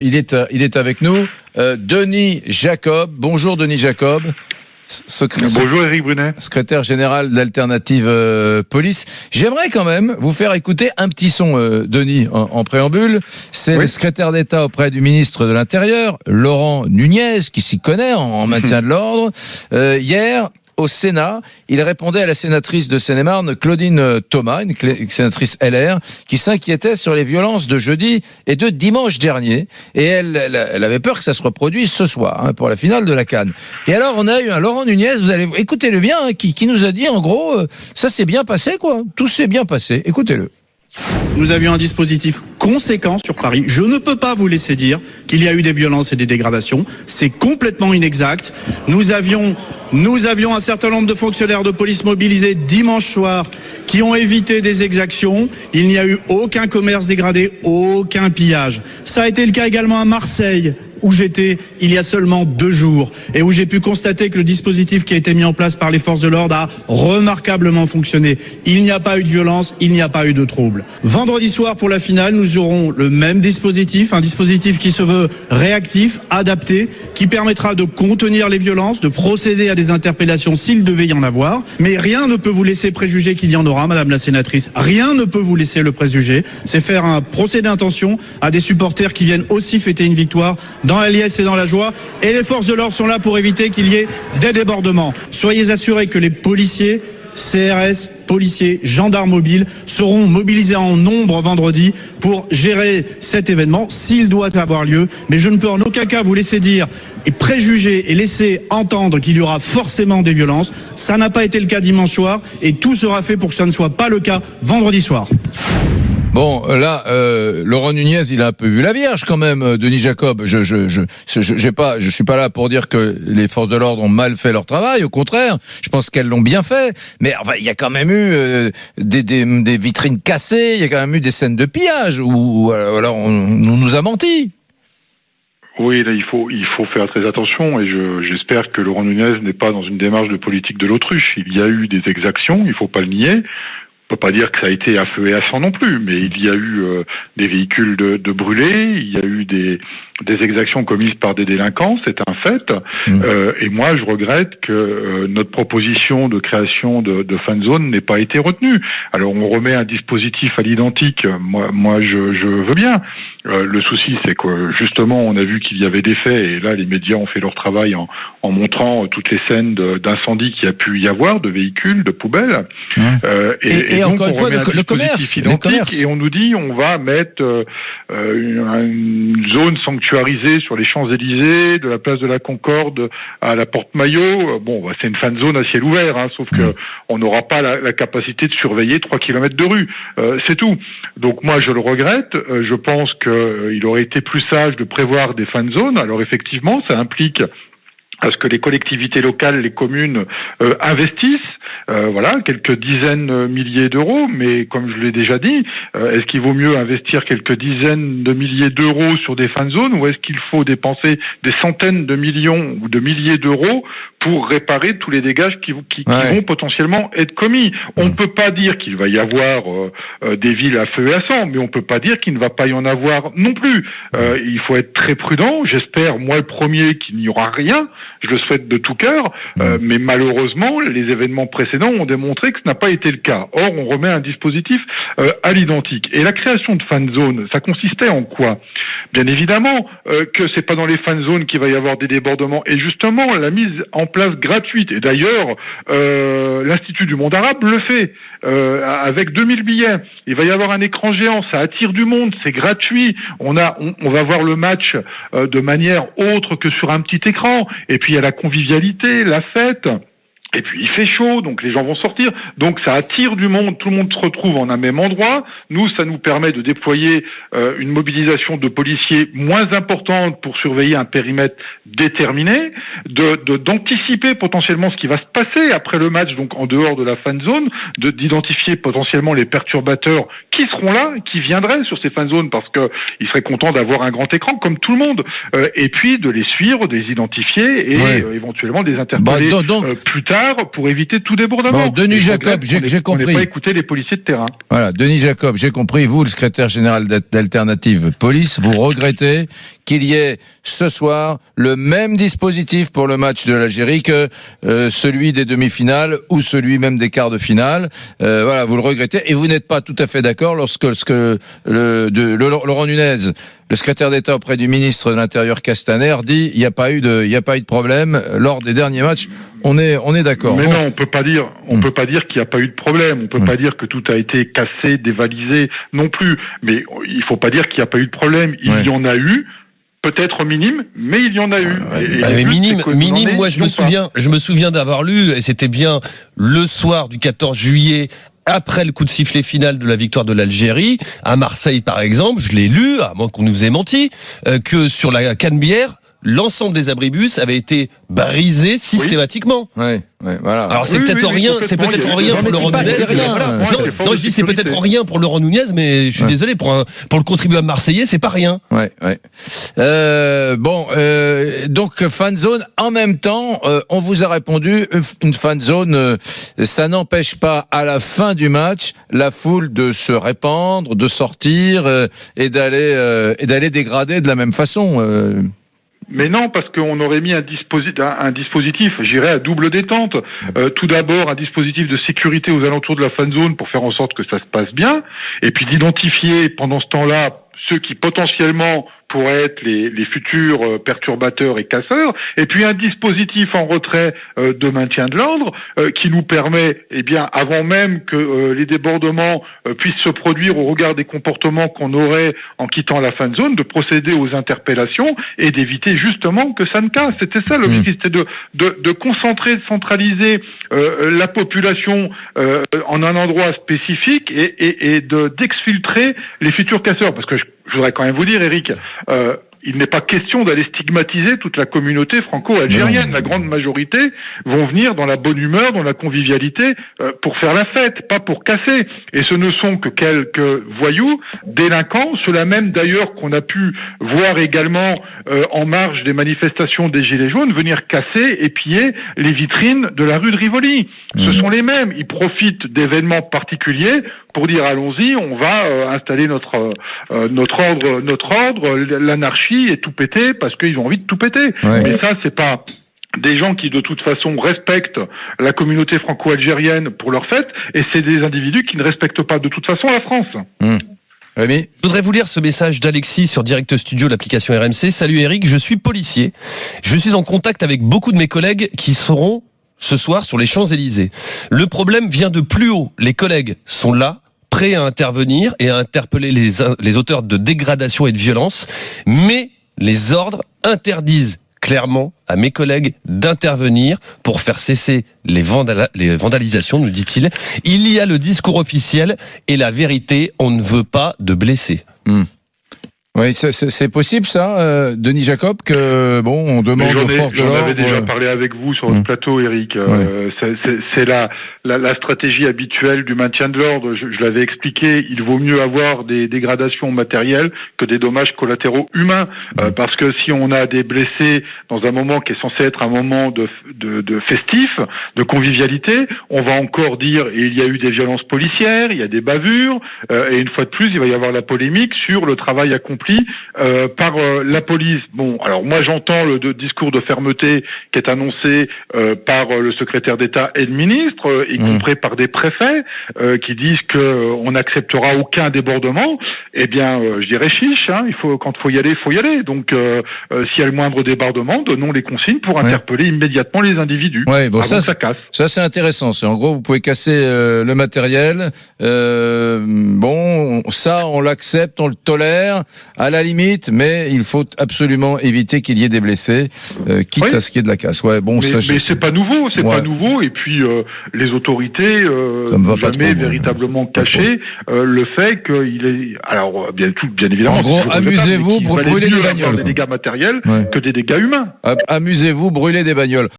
Il est avec nous. Denis Jacob. Bonjour Denis Jacob. Bonjour Éric Brunet. Secrétaire général d'Alternative Police. J'aimerais quand même vous faire écouter un petit son, Denis, en préambule. C'est le secrétaire d'État auprès du ministre de l'Intérieur, Laurent Nunez, qui s'y connaît en maintien de l'ordre. Hier, au Sénat, il répondait à la sénatrice de Seine-et-Marne, Claudine Thomas, une sénatrice LR, qui s'inquiétait sur les violences de jeudi et de dimanche dernier. Et elle avait peur que ça se reproduise ce soir, pour la finale de la CAN. Et alors, on a eu un Laurent Nunez, vous allez écoutez-le bien, qui nous a dit, en gros, ça s'est bien passé, quoi. Tout s'est bien passé. Écoutez-le. Nous avions un dispositif conséquent sur Paris. Je ne peux pas vous laisser dire qu'il y a eu des violences et des dégradations. C'est complètement inexact. Nous avions un certain nombre de fonctionnaires de police mobilisés dimanche soir qui ont évité des exactions. Il n'y a eu aucun commerce dégradé, aucun pillage. Ça a été le cas également à Marseille, où j'étais il y a seulement 2 jours et où j'ai pu constater que le dispositif qui a été mis en place par les forces de l'ordre a remarquablement fonctionné. Il n'y a pas eu de violence, il n'y a pas eu de trouble. Vendredi soir pour la finale, nous aurons le même dispositif, un dispositif qui se veut réactif, adapté, qui permettra de contenir les violences, de procéder à des interpellations s'il devait y en avoir. Mais rien ne peut vous laisser préjuger qu'il y en aura, madame la sénatrice. Rien ne peut vous laisser le préjuger. C'est faire un procès d'intention à des supporters qui viennent aussi fêter une victoire dans la liesse et dans la joie, et les forces de l'ordre sont là pour éviter qu'il y ait des débordements. Soyez assurés que les policiers, CRS, policiers, gendarmes mobiles seront mobilisés en nombre vendredi pour gérer cet événement s'il doit avoir lieu. Mais je ne peux en aucun cas vous laisser dire et préjuger et laisser entendre qu'il y aura forcément des violences. Ça n'a pas été le cas dimanche soir et tout sera fait pour que ça ne soit pas le cas vendredi soir. Bon, là, Laurent Nunez, il a un peu vu la Vierge quand même, Denis Jacob. Je suis pas là pour dire que les forces de l'ordre ont mal fait leur travail. Au contraire, je pense qu'elles l'ont bien fait. Mais enfin, il y a quand même eu des vitrines cassées. Il y a quand même eu des scènes de pillage où alors on nous a menti. Oui, là, il faut faire très attention et j'espère que Laurent Nunez n'est pas dans une démarche de politique de l'autruche. Il y a eu des exactions, il faut pas le nier. On peut pas dire que ça a été à feu et à sang non plus, mais il y a eu des véhicules de brûlés, il y a eu des exactions commises par des délinquants, c'est un fait. Et moi, je regrette que notre proposition de création de fan zone n'ait pas été retenue. Alors, on remet un dispositif à l'identique. Moi, je veux bien. Le souci, c'est que justement, on a vu qu'il y avait des faits, et là, les médias ont fait leur travail en montrant toutes les scènes d'incendie qu'il y a pu y avoir, de véhicules, de poubelles. Et donc, encore une fois, le commerce, et on nous dit on va mettre une zone sanctuarisée sur les Champs-Élysées, de la place de la Concorde à la Porte-Maillot. Bon, c'est une fan zone à ciel ouvert, sauf que on n'aura pas la capacité de surveiller 3 kilomètres de rue. C'est tout. Donc moi, je le regrette. Je pense qu'il aurait été plus sage de prévoir des fan zones. Alors effectivement, ça implique à ce que les collectivités locales, les communes investissent, quelques dizaines de milliers d'euros, mais comme je l'ai déjà dit, est-ce qu'il vaut mieux investir quelques dizaines de milliers d'euros sur des fan zones ou est-ce qu'il faut dépenser des centaines de millions ou de milliers d'euros pour réparer tous les dégâts qui vont potentiellement être commis? On ne peut pas dire qu'il va y avoir des villes à feu et à sang, mais on ne peut pas dire qu'il ne va pas y en avoir non plus. Il faut être très prudent. J'espère, moi le premier, qu'il n'y aura rien. Je le souhaite de tout cœur, mais malheureusement, les événements précédents ont démontré que ce n'a pas été le cas. Or, on remet un dispositif à l'identique. Et la création de fan zones, ça consistait en quoi? Bien évidemment que c'est pas dans les fan zones qu'il va y avoir des débordements. Et justement, la mise en place gratuite. Et d'ailleurs, l'Institut du monde arabe le fait avec 2000 billets. Il va y avoir un écran géant, ça attire du monde, c'est gratuit. On va voir le match de manière autre que sur un petit écran. Et puis il y a la convivialité, la fête. Et puis il fait chaud, donc les gens vont sortir, donc ça attire du monde, tout le monde se retrouve en un même endroit. Nous, ça nous permet de déployer une mobilisation de policiers moins importante pour surveiller un périmètre déterminé, d'anticiper potentiellement ce qui va se passer après le match, donc en dehors de la fan zone, d'identifier potentiellement les perturbateurs qui seront là, qui viendraient sur ces fan zones, parce que ils seraient contents d'avoir un grand écran comme tout le monde, et puis de les suivre, de les identifier et éventuellement de les interpeller plus tard regard pour éviter tout débordement. Bon, Denis Jacob, j'ai compris. On n'est pas écouté les policiers de terrain. Voilà, Denis Jacob, j'ai compris. Vous, le secrétaire général d'Alternative Police, vous regrettez qu'il y ait ce soir le même dispositif pour le match de l'Algérie que celui des demi-finales ou celui même des quarts de finale. Voilà, vous le regrettez et vous n'êtes pas tout à fait d'accord lorsque Laurent Nunez, le secrétaire d'État auprès du ministre de l'Intérieur Castaner, dit il n'y a pas eu de problème lors des derniers matchs. On est d'accord. Mais non, on peut pas dire qu'il n'y a pas eu de problème. On peut pas dire que tout a été cassé, dévalisé non plus. Mais il faut pas dire qu'il n'y a pas eu de problème. Il y en a eu. Peut-être minime, mais il y en a eu. Mais minime. Moi, je me souviens d'avoir lu, et c'était bien le soir du 14 juillet, après le coup de sifflet final de la victoire de l'Algérie, à Marseille par exemple, je l'ai lu, à moins qu'on nous ait menti, que sur la Canebière, l'ensemble des abribus avait été brisé systématiquement. Oui, voilà. Alors c'est peut-être rien pour Laurent Nunez. Non, je dis c'est peut-être rien pour Laurent Nunez, mais je suis désolé pour le contribuable marseillais, c'est pas rien. Ouais. Donc fan zone. En même temps, on vous a répondu une fan zone. Ça n'empêche pas à la fin du match la foule de se répandre, de sortir et d'aller dégrader de la même façon. Mais non, parce qu'on aurait mis un dispositif, j'irais à double détente. Tout d'abord, un dispositif de sécurité aux alentours de la fan zone pour faire en sorte que ça se passe bien, et puis d'identifier pendant ce temps-là ceux qui potentiellement pourraient être les futurs perturbateurs et casseurs, et puis un dispositif en retrait de maintien de l'ordre qui nous permet, avant même que les débordements puissent se produire au regard des comportements qu'on aurait en quittant la fan zone, de procéder aux interpellations et d'éviter justement que ça ne casse. C'était ça l'objectif, c'était de concentrer, de centraliser la population en un endroit spécifique et d'exfiltrer les futurs casseurs, parce que je voudrais quand même vous dire, Eric, il n'est pas question d'aller stigmatiser toute la communauté franco-algérienne. La grande majorité vont venir dans la bonne humeur, dans la convivialité, pour faire la fête, pas pour casser. Et ce ne sont que quelques voyous, délinquants, ceux-là même d'ailleurs qu'on a pu voir également en marge des manifestations des Gilets jaunes, venir casser et piller les vitrines de la rue de Rivoli. Ce sont les mêmes. Ils profitent d'événements particuliers pour dire allons-y, on va installer notre ordre, l'anarchie et tout péter parce qu'ils ont envie de tout péter. Ouais. Mais ça, c'est pas des gens qui de toute façon respectent la communauté franco-algérienne pour leur fête, et c'est des individus qui ne respectent pas de toute façon la France. Je voudrais vous lire ce message d'Alexis sur Direct Studio, l'application RMC. Salut Eric, je suis policier. Je suis en contact avec beaucoup de mes collègues qui seront ce soir sur les Champs-Élysées. Le problème vient de plus haut. Les collègues sont là, prêts à intervenir et à interpeller les auteurs de dégradation et de violence, mais les ordres interdisent clairement à mes collègues d'intervenir pour faire cesser les vandalisations, nous dit-il. Il y a le discours officiel et la vérité, on ne veut pas de blessés. Oui, c'est possible ça, Denis Jacob, que on demande aux forces de l'ordre. J'en avais déjà parlé avec vous sur le plateau, Eric. C'est la stratégie habituelle du maintien de l'ordre. Je l'avais expliqué. Il vaut mieux avoir des dégradations matérielles que des dommages collatéraux humains, parce que si on a des blessés dans un moment qui est censé être un moment de festif, de convivialité, on va encore dire il y a eu des violences policières, il y a des bavures, et une fois de plus, il va y avoir la polémique sur le travail accompli par la police. Bon, alors moi j'entends le discours de fermeté qui est annoncé par le secrétaire d'État et le ministre, y compris par des préfets qui disent que on n'acceptera aucun débordement. Eh bien, je dirais chiche. Quand faut y aller, faut y aller. Donc, s'il y a le moindre débordement, donnons les consignes pour interpeller immédiatement les individus. Ouais, bon, ça casse. Ça c'est intéressant. En gros, vous pouvez casser le matériel. Ça on l'accepte, on le tolère. À la limite, mais il faut absolument éviter qu'il y ait des blessés, quitte à ce qu'il y ait de la casse. Ouais, bon, mais c'est pas nouveau, pas nouveau. Et puis les autorités n'ont jamais véritablement caché le fait qu'il est. Alors bien évidemment. En gros, amusez-vous pour brûler des bagnoles. Des dégâts matériels que des dégâts humains. Amusez-vous, brûler des bagnoles.